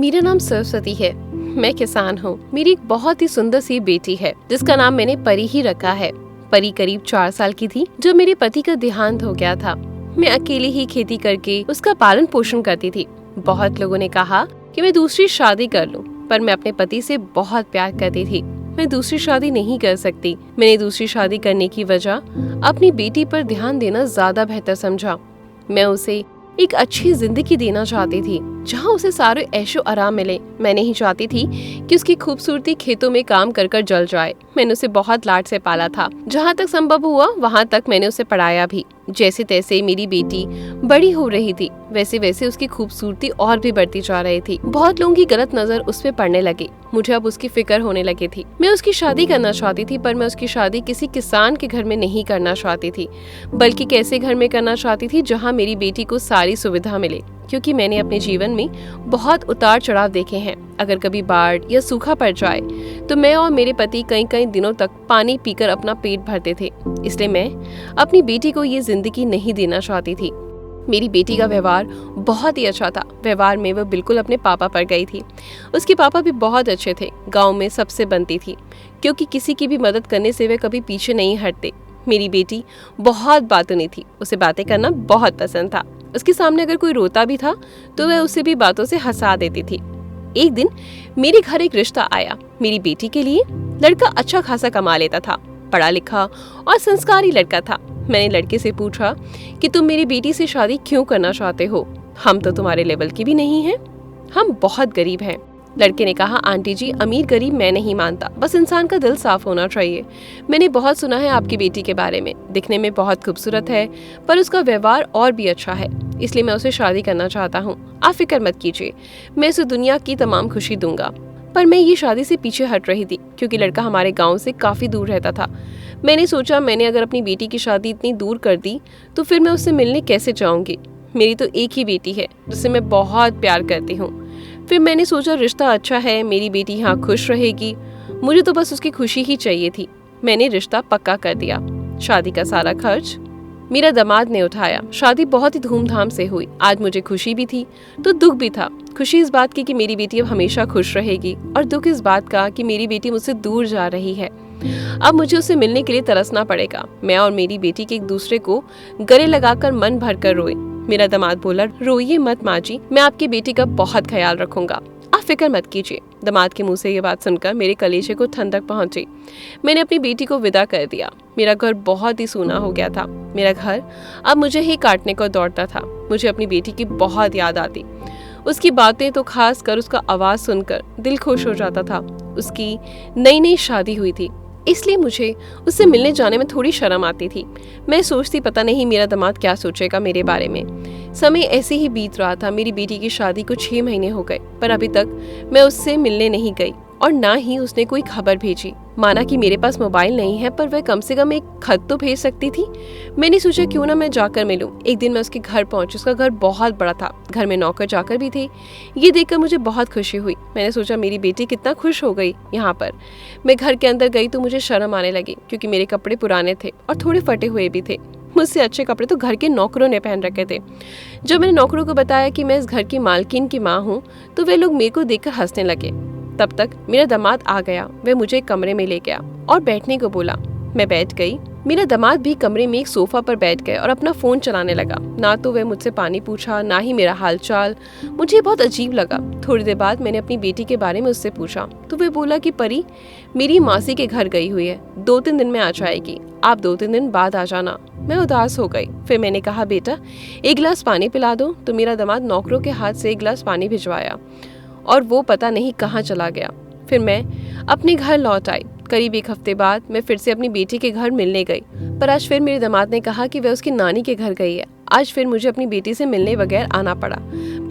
मेरा नाम सरस्वती है। मैं किसान हूँ। मेरी एक बहुत ही सुंदर सी बेटी है जिसका नाम मैंने परी ही रखा है। परी करीब 4 साल की थी जब मेरे पति का देहांत हो गया था। मैं अकेले ही खेती करके उसका पालन पोषण करती थी। बहुत लोगों ने कहा कि मैं दूसरी शादी कर लूं, पर मैं अपने पति से बहुत प्यार करती थी। मैं दूसरी शादी नहीं कर सकती। मैंने दूसरी शादी करने की वजह अपनी बेटी पर ध्यान देना ज्यादा बेहतर समझा। मैं उसे एक अच्छी जिंदगी देना चाहती थी जहाँ उसे सारे ऐशो आराम मिले। मैं नहीं चाहती थी कि उसकी खूबसूरती खेतों में काम कर कर जल जाए। मैंने उसे बहुत लाड से पाला था। जहाँ तक संभव हुआ वहाँ तक मैंने उसे पढ़ाया भी। जैसे तैसे मेरी बेटी बड़ी हो रही थी वैसे वैसे उसकी खूबसूरती और भी बढ़ती जा रही थी। बहुत लोगों की गलत नजर उस पे पड़ने लगी। मुझे अब उसकी फिक्र होने लगी थी। मैं उसकी शादी करना चाहती थी, पर मैं उसकी शादी किसी किसान के घर में नहीं करना चाहती थी, बल्कि कैसे घर में करना चाहती थी जहाँ मेरी बेटी को सारी सुविधा मिले। क्योंकि मैंने अपने जीवन में बहुत उतार चढ़ाव देखे हैं। अगर कभी बाढ़ या सूखा पड़ जाए तो मैं और मेरे पति कई कई दिनों तक पानी पीकर अपना पेट भरते थे। इसलिए मैं अपनी बेटी को ये जिंदगी नहीं देना चाहती थी। मेरी बेटी का व्यवहार बहुत ही अच्छा था। व्यवहार में वह बिल्कुल अपने पापा पर गई थी। उसके पापा भी बहुत अच्छे थे। गांव में सबसे बनती थी, क्योंकि किसी की भी मदद करने से वे कभी पीछे नहीं हटते। मेरी बेटी बहुत बातूनी थी। उसे बातें करना बहुत पसंद था। उसके सामने अगर कोई रोता भी था तो वह उसे भी बातों से हंसा देती थी। एक दिन मेरे घर एक रिश्ता आया मेरी बेटी के लिए। लड़का अच्छा खासा कमा लेता था, पढ़ा लिखा और संस्कारी लड़का था। मैंने लड़के से पूछा कि तुम मेरी बेटी से शादी क्यों करना चाहते हो? हम तो तुम्हारे लेवल की भी नहीं हैं, हम बहुत गरीब हैं। लड़के ने कहा, आंटी जी, अमीर गरीब मैं नहीं मानता, बस इंसान का दिल साफ होना चाहिए। मैंने बहुत सुना है आपकी बेटी के बारे में। दिखने में बहुत खूबसूरत है, पर उसका व्यवहार और भी अच्छा है, इसलिए मैं उसे शादी करना चाहता हूँ। आप फिक्र मत कीजिए, मैं उसे दुनिया की तमाम खुशी दूंगा। पर मैं ये शादी से पीछे हट रही थी, क्योंकि लड़का हमारे गाँव से काफी दूर रहता था। मैंने सोचा मैंने अगर अपनी बेटी की शादी इतनी दूर कर दी तो फिर मैं उससे मिलने कैसे जाऊंगी। मेरी तो एक ही बेटी है जिसे मैं बहुत प्यार करती हूँ। फिर मैंने सोचा रिश्ता अच्छा है, मेरी बेटी यहाँ खुश रहेगी, मुझे तो बस उसकी खुशी ही चाहिए थी। मैंने रिश्ता पक्का कर दिया। शादी का सारा खर्च मेरा दामाद ने उठाया। शादी बहुत ही धूमधाम से हुई। आज मुझे खुशी भी थी तो दुख भी था। खुशी इस बात की कि मेरी बेटी अब हमेशा खुश रहेगी, और दुख इस बात का कि मेरी बेटी मुझसे दूर जा रही है। अब मुझे उससे मिलने के लिए तरसना पड़ेगा। मैं और मेरी बेटी के एक दूसरे को गले लगाकर मन भरकर रोए। मेरा दामाद बोला, रोइए मत माँ जी, मैं आपकी बेटी का बहुत ख्याल रखूंगा, आप फिक्र मत कीजिए। दामाद के मुंह से ये बात सुनकर मेरे कलेजे को ठंडक पहुंची। मैंने अपनी बेटी को विदा कर दिया। मेरा घर बहुत ही सूना हो गया था। मेरा घर अब मुझे ही काटने को दौड़ता था। मुझे अपनी बेटी की बहुत याद आती। उसकी बातें तो खास कर उसका आवाज सुनकर दिल खुश हो जाता था। उसकी नई नई शादी हुई थी, इसलिए मुझे उससे मिलने जाने में थोड़ी शर्म आती थी। मैं सोचती पता नहीं मेरा दामाद क्या सोचेगा मेरे बारे में। समय ऐसे ही बीत रहा था। मेरी बेटी की शादी को 6 महीने हो गए, पर अभी तक मैं उससे मिलने नहीं गई और ना ही उसने कोई खबर भेजी। माना कि मेरे पास मोबाइल नहीं है, पर वह कम से कम एक खत तो भेज सकती थी। मैंने सोचा क्यों ना मैं जाकर मिलूं। एक दिन मैं उसके घर पहुंची। उसका घर बहुत बड़ा था, घर में नौकर चाकर भी थे। ये देखकर मुझे बहुत खुशी हुई। मैंने सोचा मेरी बेटी कितना खुश हो गई यहाँ पर। मैं घर के अंदर गई तो मुझे शर्म आने लगी, क्योंकि मेरे कपड़े पुराने थे और थोड़े फटे हुए भी थे। मुझसे अच्छे कपड़े तो घर के नौकरों ने पहन रखे थे। जब मैंने नौकरों को बताया कि मैं इस घर की मालकिन की माँ हूँ तो वे लोग मेरे को देखकर हंसने लगे। तब तक मेरा दामाद आ गया। वह मुझे एक कमरे में ले गया और बैठने को बोला। मैं बैठ गई। मेरा दामाद भी कमरे में एक सोफा पर बैठ गए और अपना फोन चलाने लगा। ना तो वह मुझसे पानी पूछा, ना ही मेरा हाल चाल। मुझे बहुत अजीब लगा। थोड़ी देर बाद मैंने अपनी बेटी के बारे में उससे पूछा तो वह बोला कि परी मेरी मासी के घर गई हुई है, 2-3 दिन में आ जाएगी, आप 2-3 दिन बाद आ जाना। मैं उदास हो गई। फिर मैंने कहा, बेटा एक गिलास पानी पिला दो। तो मेरा दामाद नौकरों के हाथ से एक गिलास पानी भिजवाया और वो पता नहीं कहाँ चला गया। फिर मैं अपने घर लौट आई। करीब 1 हफ्ते बाद मैं फिर से अपनी बेटी के घर मिलने गई, पर आज फिर मेरे दामाद ने कहा कि वह उसकी नानी के घर गई है। आज फिर मुझे अपनी बेटी से मिलने बगैर आना पड़ा।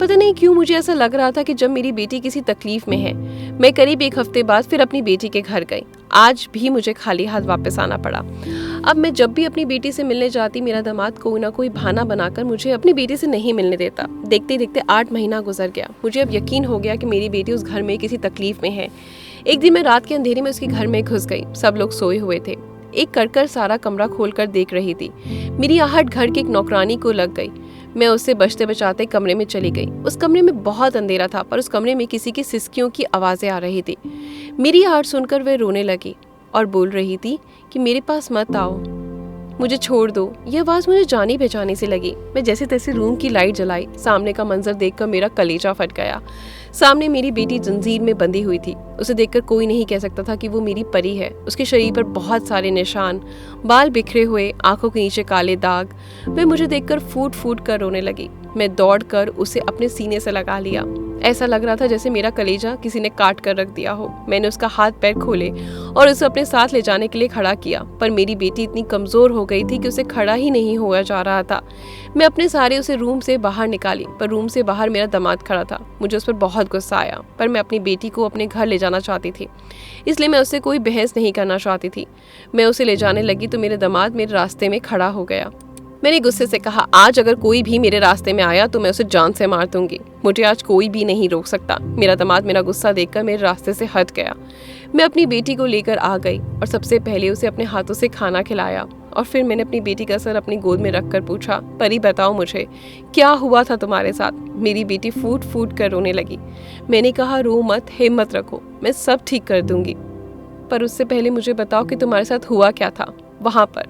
पता नहीं क्यों मुझे ऐसा लग रहा था कि जब मेरी बेटी किसी तकलीफ में है। मैं करीब 1 हफ्ते बाद फिर अपनी बेटी के घर गई। आज भी मुझे खाली हाथ वापस आना पड़ा। अब मैं जब भी अपनी बेटी से मिलने जाती, मेरा दामाद कोई ना कोई बहाना बनाकर मुझे अपनी बेटी से नहीं मिलने देता। देखते देखते 8 महीना गुजर गया। मुझे अब यकीन हो गया कि मेरी बेटी उस घर में किसी तकलीफ में है। एक दिन मैं रात के अंधेरे में उसके घर में घुस गई। सब लोग सोए हुए थे। एक कर सारा कमरा खोलकर देख रही थी। मेरी आहट घर की एक नौकरानी को लग गई। मैं उससे बचते बचाते कमरे में चली गई। उस कमरे में बहुत अंधेरा था, पर उस कमरे में किसी की सिसकियों की आवाज़ें आ रही थी। मेरी आहट सुनकर वह रोने लगी और बोल रही थी कि मेरे पास मत आओ, मुझे छोड़ दो। यह आवाज़ मुझे जानी पहचानी सी लगी। मैं जैसे तैसे रूम की लाइट जलाई। सामने का मंजर देखकर मेरा कलेजा फट गया। सामने मेरी बेटी जंजीर में बंधी हुई थी। उसे देखकर कोई नहीं कह सकता था कि वो मेरी परी है। उसके शरीर पर बहुत सारे निशान, बाल बिखरे हुए, आंखों के नीचे काले दाग। वह मुझे देखकर फूट फूट कर रोने लगी। मैं दौड़कर उसे अपने सीने से लगा लिया। ऐसा लग रहा था जैसे मेरा कलेजा किसी ने काट कर रख दिया हो। मैंने उसका हाथ पैर खोले और उसे अपने साथ ले जाने के लिए खड़ा किया, पर मेरी बेटी इतनी कमज़ोर हो गई थी कि उसे खड़ा ही नहीं हुआ जा रहा था। मैं अपने सहारे उसे रूम से बाहर निकाली, पर रूम से बाहर मेरा दामाद खड़ा था। मुझे उस पर बहुत गुस्सा आया, पर मैं अपनी बेटी को अपने घर ले जाना चाहती थी, इसलिए मैं उससे कोई बहस नहीं करना चाहती थी। मैं उसे ले जाने लगी तो मेरे दामाद मेरे रास्ते में खड़ा हो गया। मैंने गुस्से से कहा, आज अगर कोई भी मेरे रास्ते में आया तो मैं उसे जान से मार दूंगी। मुझे आज कोई भी नहीं रोक सकता। मेरा दामाद मेरा गुस्सा देखकर मेरे रास्ते से हट गया। मैं अपनी बेटी को लेकर आ गई और सबसे पहले उसे अपने हाथों से खाना खिलाया और फिर मैंने अपनी बेटी का सर अपनी गोद में रखकर पूछा, परी बताओ मुझे क्या हुआ था तुम्हारे साथ। मेरी बेटी फूट फूट कर रोने लगी। मैंने कहा, रो मत, हिम्मत रखो, मैं सब ठीक कर दूंगी, पर उससे पहले मुझे बताओ कि तुम्हारे साथ हुआ क्या था वहाँ पर।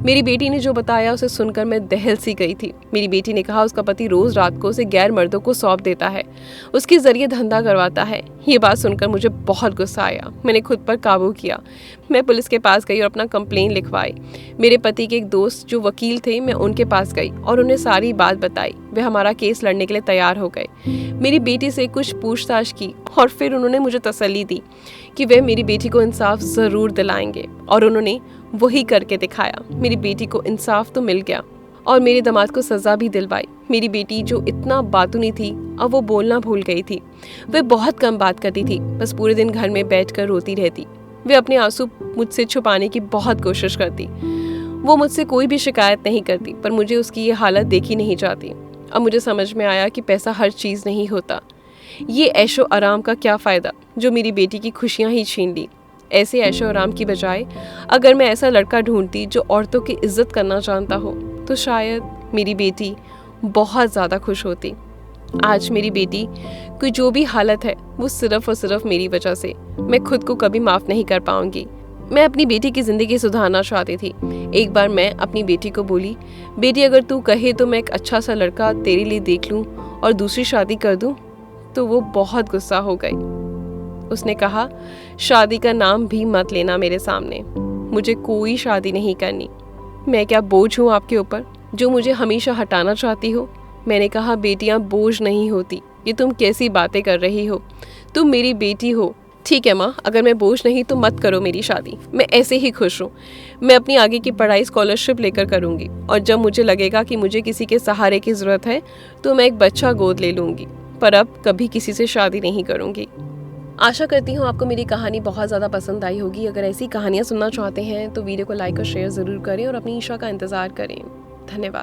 मेरी बेटी ने जो बताया उसे सुनकर मैं दहल सी गई थी। मेरी बेटी ने कहा उसका पति रोज रात को उसे गैर मर्दों को सौंप देता है, उसके जरिए धंधा करवाता है। ये बात सुनकर मुझे बहुत गुस्सा आया। मैंने खुद पर काबू किया। मैं पुलिस के पास गई और अपना कंप्लेन लिखवाई। मेरे पति के एक दोस्त जो वकील थे, मैं उनके पास गई और उन्हें सारी बात बताई। वे हमारा केस लड़ने के लिए तैयार हो गए। मेरी बेटी से कुछ पूछताछ की और फिर उन्होंने मुझे तसल्ली दी कि वे मेरी बेटी को इंसाफ ज़रूर दिलाएंगे, और उन्होंने वही करके दिखाया। मेरी बेटी को इंसाफ तो मिल गया और मेरे दामाद को सज़ा भी दिलवाई। मेरी बेटी जो इतना बातूनी थी, अब वो बोलना भूल गई थी। वह बहुत कम बात करती थी, बस पूरे दिन घर में बैठकर रोती रहती। वे अपने आंसू मुझसे छुपाने की बहुत कोशिश करती। वो मुझसे कोई भी शिकायत नहीं करती, पर मुझे उसकी ये हालत देखी नहीं जाती। अब मुझे समझ में आया कि पैसा हर चीज़ नहीं होता। ये ऐशो आराम का क्या फ़ायदा जो मेरी बेटी की खुशियाँ ही छीन ली। ऐसे ऐशो आराम की बजाय अगर मैं ऐसा लड़का ढूंढती जो औरतों की इज्जत करना जानता हो, तो शायद मेरी बेटी बहुत ज़्यादा खुश होती। आज मेरी बेटी की जो भी हालत है वो सिर्फ और सिर्फ मेरी वजह से। मैं खुद को कभी माफ़ नहीं कर पाऊंगी। मैं अपनी बेटी की ज़िंदगी सुधारना चाहती थी। एक बार मैं अपनी बेटी को बोली, बेटी अगर तू कहे तो मैं एक अच्छा सा लड़का तेरे लिए देख लूँ और दूसरी शादी कर दूँ। तो वो बहुत गुस्सा हो गई। उसने कहा, शादी का नाम भी मत लेना मेरे सामने, मुझे कोई शादी नहीं करनी। मैं क्या बोझ हूँ आपके ऊपर जो मुझे हमेशा हटाना चाहती हो। मैंने कहा, बेटियाँ बोझ नहीं होती। ये तुम कैसी बातें कर रही हो, तुम मेरी बेटी हो। ठीक है माँ, अगर मैं बोझ नहीं तो मत करो मेरी शादी, मैं ऐसे ही खुश हूँ। मैं अपनी आगे की पढ़ाई स्कॉलरशिप लेकर करूँगी, और जब मुझे लगेगा कि मुझे किसी के सहारे की ज़रूरत है तो मैं एक बच्चा गोद ले लूँगी, पर अब कभी किसी से शादी नहीं करूँगी। आशा करती हूँ आपको मेरी कहानी बहुत ज़्यादा पसंद आई होगी। अगर ऐसी कहानियाँ सुनना चाहते हैं तो वीडियो को लाइक और शेयर ज़रूर करें और अपनी ईशा का इंतज़ार करें। धन्यवाद।